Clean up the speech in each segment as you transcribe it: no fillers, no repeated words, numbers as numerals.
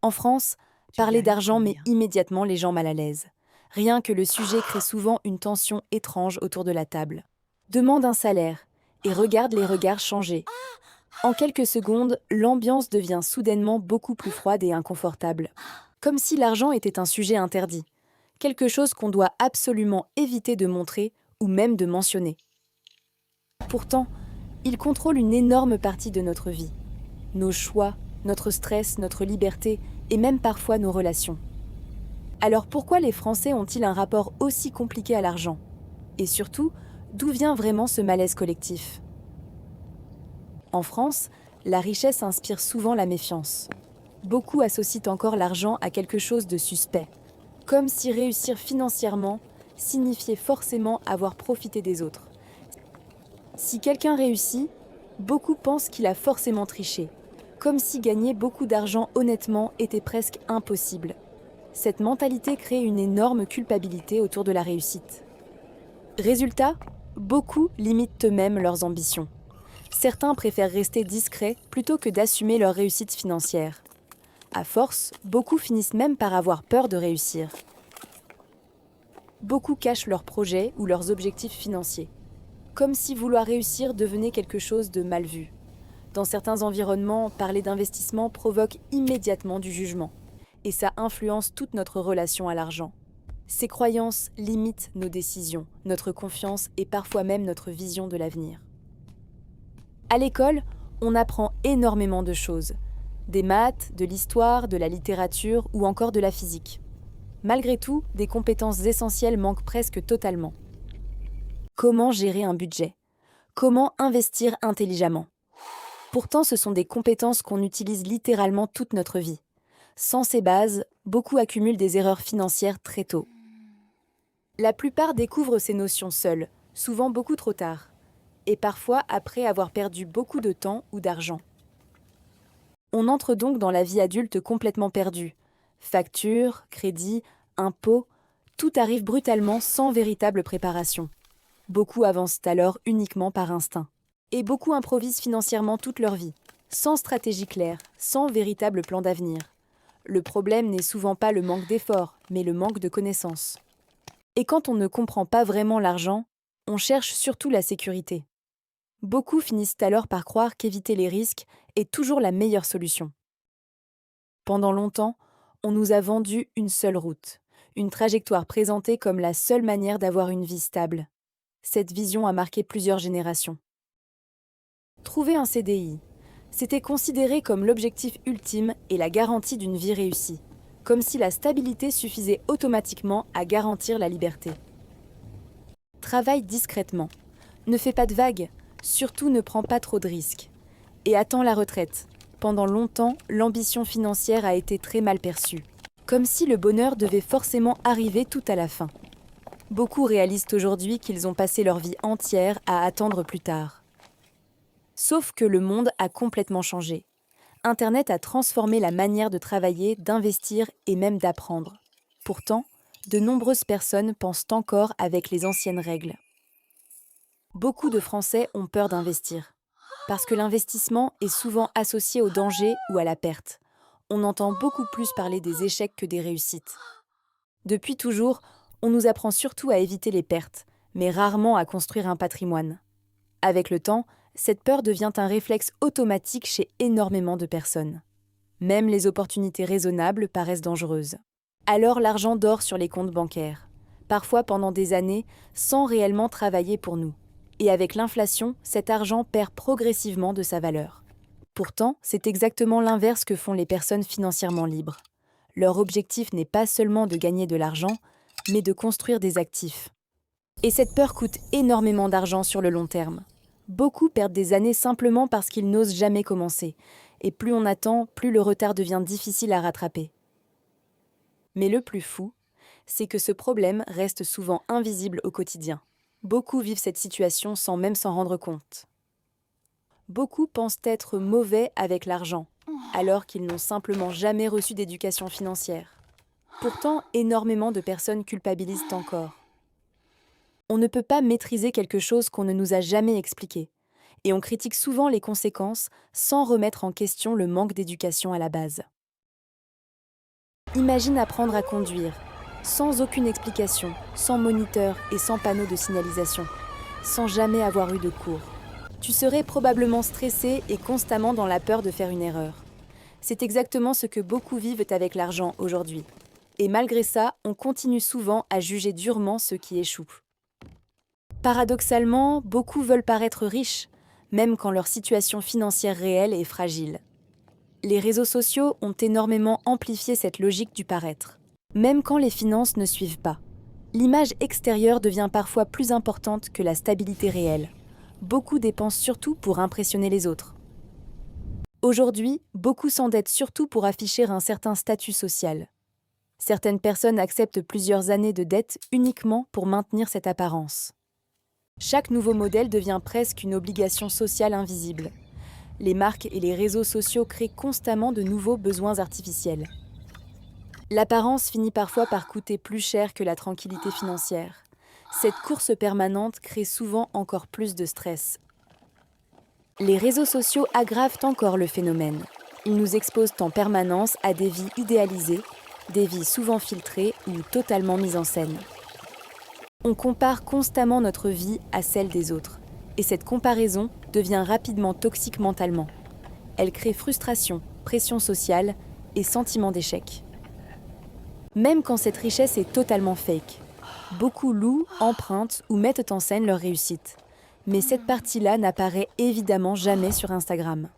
En France, Tu y parler arrives d'argent sans met rire. immédiatement les gens mal à l'aise. Rien que le sujet crée souvent une tension étrange autour de la table. Demande un salaire et regarde les regards changer. En quelques secondes, l'ambiance devient soudainement beaucoup plus froide et inconfortable. Comme si l'argent était un sujet interdit. Quelque chose qu'on doit absolument éviter de montrer ou même de mentionner. Pourtant, il contrôle une énorme partie de notre vie. Nos choix, notre stress, notre liberté et même parfois nos relations. Alors pourquoi les Français ont-ils un rapport aussi compliqué à l'argent? Et surtout, d'où vient vraiment ce malaise collectif? En France, la richesse inspire souvent la méfiance. Beaucoup associent encore l'argent à quelque chose de suspect, comme si réussir financièrement signifiait forcément avoir profité des autres. Si quelqu'un réussit, beaucoup pensent qu'il a forcément triché, comme si gagner beaucoup d'argent honnêtement était presque impossible. Cette mentalité crée une énorme culpabilité autour de la réussite. Résultat, beaucoup limitent eux-mêmes leurs ambitions. Certains préfèrent rester discrets plutôt que d'assumer leur réussite financière. À force, beaucoup finissent même par avoir peur de réussir. Beaucoup cachent leurs projets ou leurs objectifs financiers, comme si vouloir réussir devenait quelque chose de mal vu. Dans certains environnements, parler d'investissement provoque immédiatement du jugement, et ça influence toute notre relation à l'argent. Ces croyances limitent nos décisions, notre confiance et parfois même notre vision de l'avenir. À l'école, on apprend énormément de choses. Des maths, de l'histoire, de la littérature ou encore de la physique. Malgré tout, des compétences essentielles manquent presque totalement. Comment gérer un budget? Comment investir intelligemment? Pourtant, ce sont des compétences qu'on utilise littéralement toute notre vie. Sans ces bases, beaucoup accumulent des erreurs financières très tôt. La plupart découvrent ces notions seuls, souvent beaucoup trop tard, et parfois après avoir perdu beaucoup de temps ou d'argent. On entre donc dans la vie adulte complètement perdue. Factures, crédits, impôts, tout arrive brutalement sans véritable préparation. Beaucoup avancent alors uniquement par instinct. Et beaucoup improvisent financièrement toute leur vie, sans stratégie claire, sans véritable plan d'avenir. Le problème n'est souvent pas le manque d'efforts, mais le manque de connaissances. Et quand on ne comprend pas vraiment l'argent, on cherche surtout la sécurité. Beaucoup finissent alors par croire qu'éviter les risques est toujours la meilleure solution. Pendant longtemps, on nous a vendu une seule route, une trajectoire présentée comme la seule manière d'avoir une vie stable. Cette vision a marqué plusieurs générations. Trouver un CDI, c'était considéré comme l'objectif ultime et la garantie d'une vie réussie, comme si la stabilité suffisait automatiquement à garantir la liberté. Travaille discrètement, ne fais pas de vagues, surtout ne prends pas trop de risques, et attends la retraite. Pendant longtemps, l'ambition financière a été très mal perçue, comme si le bonheur devait forcément arriver tout à la fin. Beaucoup réalisent aujourd'hui qu'ils ont passé leur vie entière à attendre plus tard. Sauf que le monde a complètement changé. Internet a transformé la manière de travailler, d'investir et même d'apprendre. Pourtant, de nombreuses personnes pensent encore avec les anciennes règles. Beaucoup de Français ont peur d'investir, parce que l'investissement est souvent associé au danger ou à la perte. On entend beaucoup plus parler des échecs que des réussites. Depuis toujours, on nous apprend surtout à éviter les pertes, mais rarement à construire un patrimoine. Avec le temps, cette peur devient un réflexe automatique chez énormément de personnes. Même les opportunités raisonnables paraissent dangereuses. Alors l'argent dort sur les comptes bancaires, parfois pendant des années, sans réellement travailler pour nous. Et avec l'inflation, cet argent perd progressivement de sa valeur. Pourtant, c'est exactement l'inverse que font les personnes financièrement libres. Leur objectif n'est pas seulement de gagner de l'argent, mais de construire des actifs. Et cette peur coûte énormément d'argent sur le long terme. Beaucoup perdent des années simplement parce qu'ils n'osent jamais commencer. Et plus on attend, plus le retard devient difficile à rattraper. Mais le plus fou, c'est que ce problème reste souvent invisible au quotidien. Beaucoup vivent cette situation sans même s'en rendre compte. Beaucoup pensent être mauvais avec l'argent, alors qu'ils n'ont simplement jamais reçu d'éducation financière. Pourtant, énormément de personnes culpabilisent encore. On ne peut pas maîtriser quelque chose qu'on ne nous a jamais expliqué, et on critique souvent les conséquences sans remettre en question le manque d'éducation à la base. Imagine apprendre à conduire, sans aucune explication, sans moniteur et sans panneau de signalisation, sans jamais avoir eu de cours. Tu serais probablement stressé et constamment dans la peur de faire une erreur. C'est exactement ce que beaucoup vivent avec l'argent aujourd'hui. Et malgré ça, on continue souvent à juger durement ceux qui échouent. Paradoxalement, beaucoup veulent paraître riches, même quand leur situation financière réelle est fragile. Les réseaux sociaux ont énormément amplifié cette logique du paraître, même quand les finances ne suivent pas. L'image extérieure devient parfois plus importante que la stabilité réelle. Beaucoup dépensent surtout pour impressionner les autres. Aujourd'hui, beaucoup s'endettent surtout pour afficher un certain statut social. Certaines personnes acceptent plusieurs années de dette uniquement pour maintenir cette apparence. Chaque nouveau modèle devient presque une obligation sociale invisible. Les marques et les réseaux sociaux créent constamment de nouveaux besoins artificiels. L'apparence finit parfois par coûter plus cher que la tranquillité financière. Cette course permanente crée souvent encore plus de stress. Les réseaux sociaux aggravent encore le phénomène. Ils nous exposent en permanence à des vies idéalisées, des vies souvent filtrées ou totalement mises en scène. On compare constamment notre vie à celle des autres, et cette comparaison devient rapidement toxique mentalement. Elle crée frustration, pression sociale et sentiment d'échec. Même quand cette richesse est totalement fake, beaucoup louent, empruntent ou mettent en scène leur réussite. Mais cette partie-là n'apparaît évidemment jamais sur Instagram.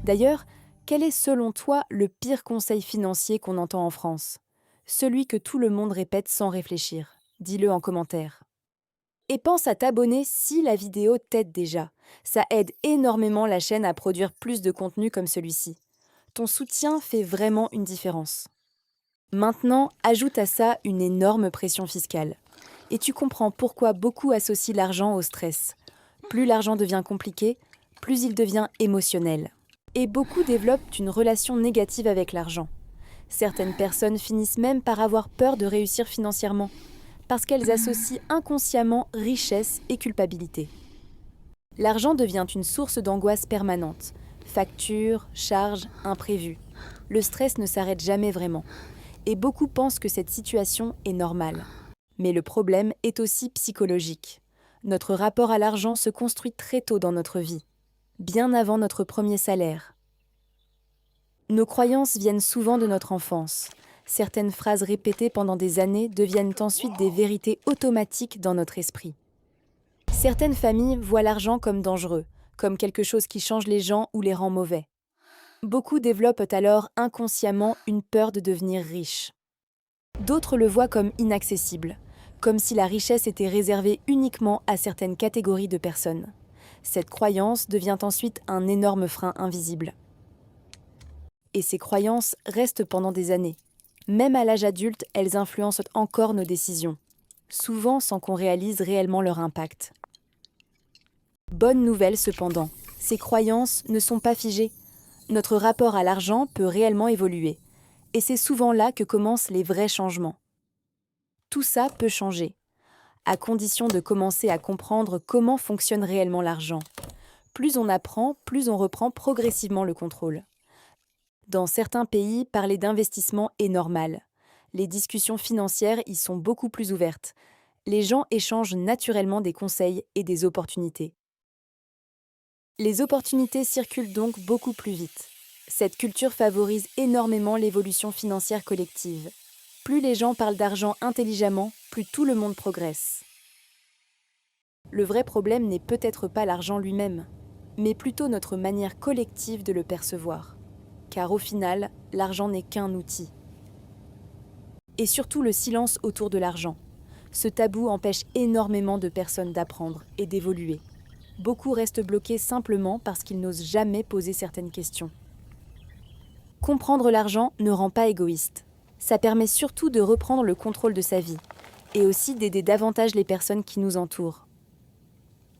D'ailleurs, quel est selon toi le pire conseil financier qu'on entend en France? Celui que tout le monde répète sans réfléchir. Dis-le en commentaire. Et pense à t'abonner si la vidéo t'aide déjà. Ça aide énormément la chaîne à produire plus de contenu comme celui-ci. Ton soutien fait vraiment une différence. Maintenant, ajoute à ça une énorme pression fiscale. Et tu comprends pourquoi beaucoup associent l'argent au stress. Plus l'argent devient compliqué, plus il devient émotionnel. Et beaucoup développent une relation négative avec l'argent. Certaines personnes finissent même par avoir peur de réussir financièrement, parce qu'elles associent inconsciemment richesse et culpabilité. L'argent devient une source d'angoisse permanente. Factures, charges, imprévus. Le stress ne s'arrête jamais vraiment. Et beaucoup pensent que cette situation est normale. Mais le problème est aussi psychologique. Notre rapport à l'argent se construit très tôt dans notre vie, bien avant notre premier salaire. Nos croyances viennent souvent de notre enfance. Certaines phrases répétées pendant des années deviennent ensuite des vérités automatiques dans notre esprit. Certaines familles voient l'argent comme dangereux, comme quelque chose qui change les gens ou les rend mauvais. Beaucoup développent alors inconsciemment une peur de devenir riches. D'autres le voient comme inaccessible, comme si la richesse était réservée uniquement à certaines catégories de personnes. Cette croyance devient ensuite un énorme frein invisible. Et ces croyances restent pendant des années. Même à l'âge adulte, elles influencent encore nos décisions, souvent sans qu'on réalise réellement leur impact. Bonne nouvelle cependant, ces croyances ne sont pas figées. Notre rapport à l'argent peut réellement évoluer. Et c'est souvent là que commencent les vrais changements. Tout ça peut changer, à condition de commencer à comprendre comment fonctionne réellement l'argent. Plus on apprend, plus on reprend progressivement le contrôle. Dans certains pays, parler d'investissement est normal. Les discussions financières y sont beaucoup plus ouvertes. Les gens échangent naturellement des conseils et des opportunités. Les opportunités circulent donc beaucoup plus vite. Cette culture favorise énormément l'évolution financière collective. Plus les gens parlent d'argent intelligemment, plus tout le monde progresse. Le vrai problème n'est peut-être pas l'argent lui-même, mais plutôt notre manière collective de le percevoir. Car au final, l'argent n'est qu'un outil. Et surtout le silence autour de l'argent. Ce tabou empêche énormément de personnes d'apprendre et d'évoluer. Beaucoup restent bloqués simplement parce qu'ils n'osent jamais poser certaines questions. Comprendre l'argent ne rend pas égoïste. Ça permet surtout de reprendre le contrôle de sa vie et aussi d'aider davantage les personnes qui nous entourent.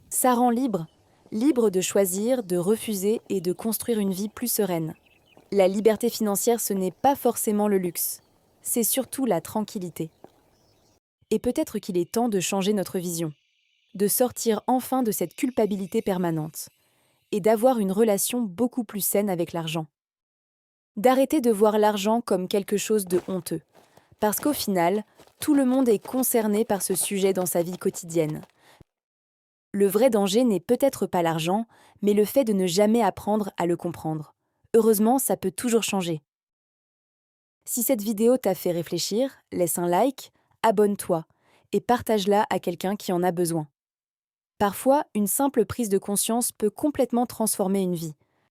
Ça rend libre, libre de choisir, de refuser et de construire une vie plus sereine. La liberté financière, ce n'est pas forcément le luxe, c'est surtout la tranquillité. Et peut-être qu'il est temps de changer notre vision, de sortir enfin de cette culpabilité permanente et d'avoir une relation beaucoup plus saine avec l'argent. D'arrêter de voir l'argent comme quelque chose de honteux. Parce qu'au final, tout le monde est concerné par ce sujet dans sa vie quotidienne. Le vrai danger n'est peut-être pas l'argent, mais le fait de ne jamais apprendre à le comprendre. Heureusement, ça peut toujours changer. Si cette vidéo t'a fait réfléchir, laisse un like, abonne-toi et partage-la à quelqu'un qui en a besoin. Parfois, une simple prise de conscience peut complètement transformer une vie.